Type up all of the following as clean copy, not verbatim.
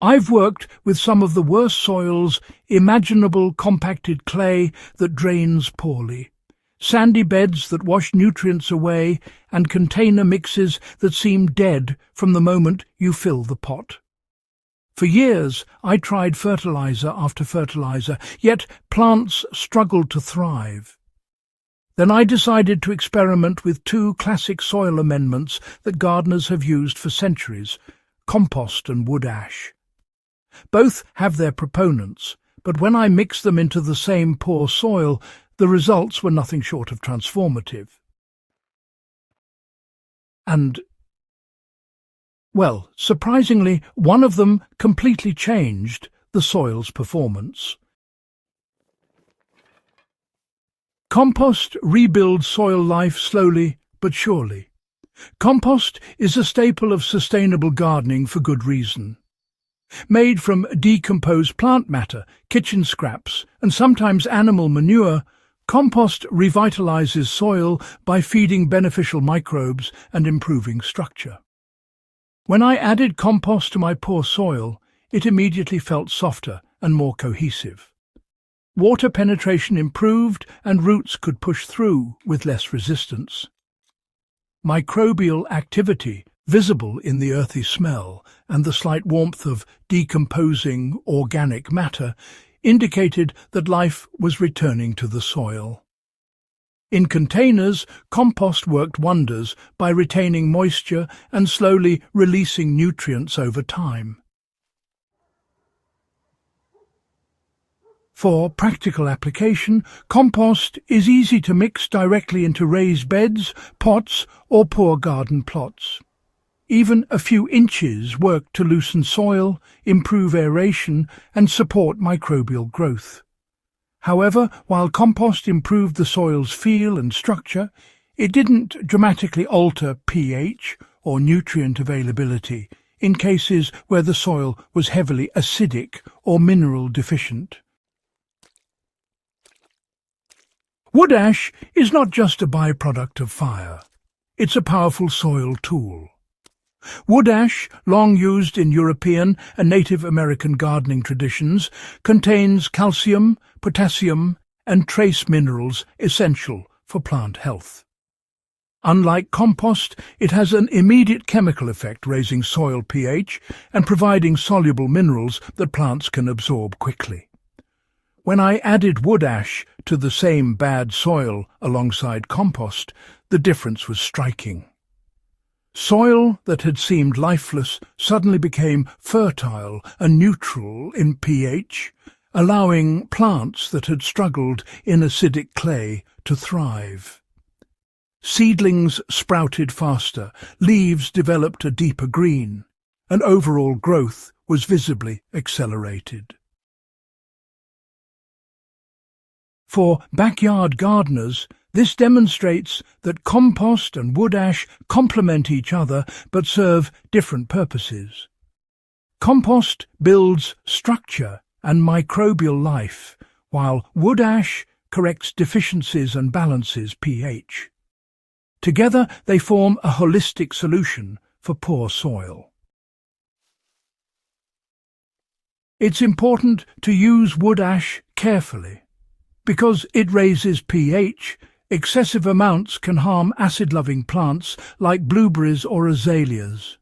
I've worked with some of the worst soils imaginable: compacted clay that drains poorly, sandy beds that wash nutrients away, and container mixes that seem dead from the moment you fill the pot. For years I tried fertilizer after fertilizer, yet plants struggled to thrive. Then I decided to experiment with two classic soil amendments that gardeners have used for centuries: compost and wood ash. Both have their proponents, but when I mixed them into the same poor soil, the results were nothing short of transformative. And, well, surprisingly, one of them completely changed the soil's performance. Compost rebuilds soil life slowly but surely. Compost is a staple of sustainable gardening for good reason. Made from decomposed plant matter, kitchen scraps, and sometimes animal manure, compost revitalizes soil by feeding beneficial microbes and improving structure. When I added compost to my poor soil, it immediately felt softer and more cohesive. Water penetration improved and roots could push through with less resistance. Microbial activity, visible in the earthy smell and the slight warmth of decomposing organic matter, indicated that life was returning to the soil. In containers, compost worked wonders by retaining moisture and slowly releasing nutrients over time. For practical application, compost is easy to mix directly into raised beds, pots, or poor garden plots. Even a few inches work to loosen soil, improve aeration, and support microbial growth. However, while compost improved the soil's feel and structure, it didn't dramatically alter pH or nutrient availability in cases where the soil was heavily acidic or mineral deficient. Wood ash is not just a byproduct of fire. It's a powerful soil tool. Wood ash, long used in European and Native American gardening traditions, contains calcium, potassium, and trace minerals essential for plant health. Unlike compost, it has an immediate chemical effect, raising soil pH and providing soluble minerals that plants can absorb quickly. When I added wood ash to the same bad soil alongside compost, the difference was striking. Soil that had seemed lifeless suddenly became fertile and neutral in pH, allowing plants that had struggled in acidic clay to thrive. Seedlings sprouted faster, leaves developed a deeper green, and overall growth was visibly accelerated. For backyard gardeners, this demonstrates that compost and wood ash complement each other but serve different purposes. Compost builds structure and microbial life, while wood ash corrects deficiencies and balances pH. Together they form a holistic solution for poor soil. It's important to use wood ash carefully. Because it raises pH, excessive amounts can harm acid-loving plants like blueberries or azaleas.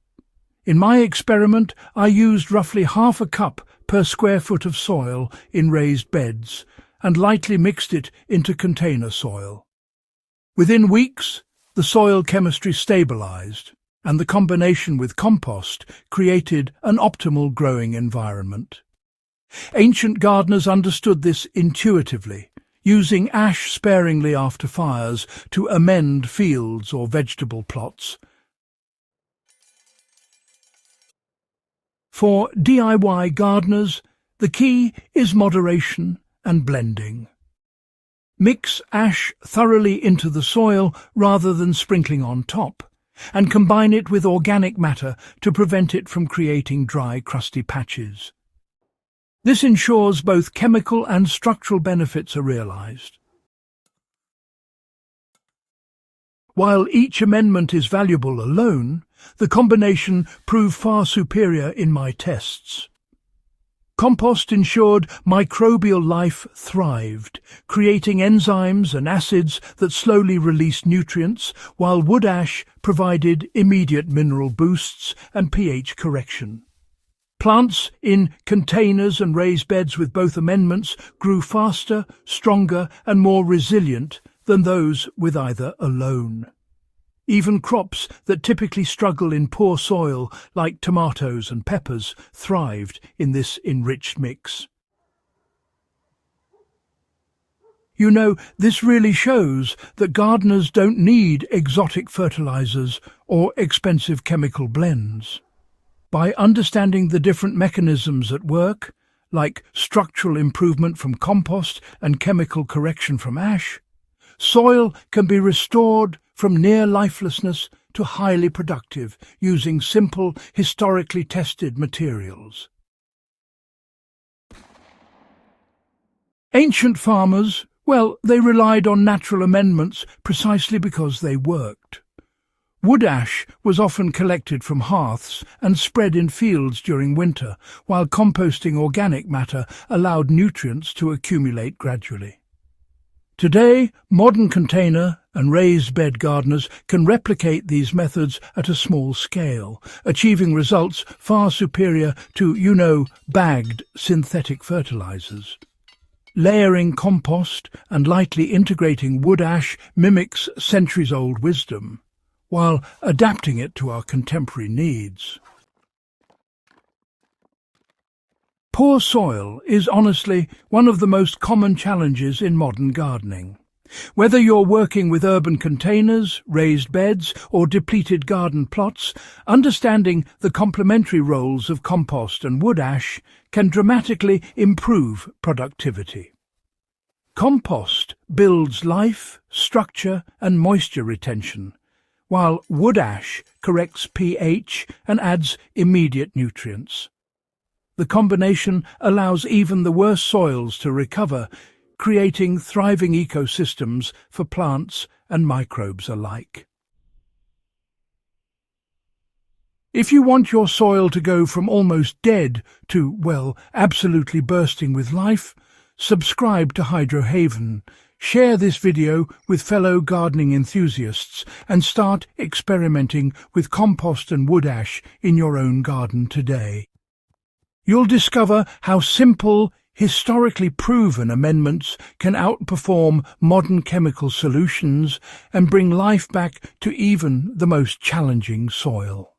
In my experiment, I used roughly half a cup per square foot of soil in raised beds and lightly mixed it into container soil. Within weeks, the soil chemistry stabilized, and the combination with compost created an optimal growing environment. Ancient gardeners understood this intuitively, using ash sparingly after fires to amend fields or vegetable plots. For DIY gardeners, the key is moderation and blending. Mix ash thoroughly into the soil rather than sprinkling on top, and combine it with organic matter to prevent it from creating dry, crusty patches. This ensures both chemical and structural benefits are realized. While each amendment is valuable alone, the combination proved far superior in my tests. Compost ensured microbial life thrived, creating enzymes and acids that slowly released nutrients, while wood ash provided immediate mineral boosts and pH correction. Plants in containers and raised beds with both amendments grew faster, stronger and more resilient than those with either alone. Even crops that typically struggle in poor soil, like tomatoes and peppers, thrived in this enriched mix. You know, this really shows that gardeners don't need exotic fertilizers or expensive chemical blends. By understanding the different mechanisms at work, like structural improvement from compost and chemical correction from ash, soil can be restored from near lifelessness to highly productive using simple, historically tested materials. Ancient farmers, well, they relied on natural amendments precisely because they worked. Wood ash was often collected from hearths and spread in fields during winter, while composting organic matter allowed nutrients to accumulate gradually. Today, modern container and raised bed gardeners can replicate these methods at a small scale, achieving results far superior to, bagged synthetic fertilizers. Layering compost and lightly integrating wood ash mimics centuries-old wisdom, while adapting it to our contemporary needs. Poor soil is honestly one of the most common challenges in modern gardening. Whether you're working with urban containers, raised beds, or depleted garden plots, understanding the complementary roles of compost and wood ash can dramatically improve productivity. Compost builds life, structure, and moisture retention, while wood ash corrects pH and adds immediate nutrients. The combination allows even the worst soils to recover, creating thriving ecosystems for plants and microbes alike. If you want your soil to go from almost dead to, well, absolutely bursting with life, subscribe to Hydrohaven, share this video with fellow gardening enthusiasts, and start experimenting with compost and wood ash in your own garden today. You'll discover how simple, historically proven amendments can outperform modern chemical solutions and bring life back to even the most challenging soil.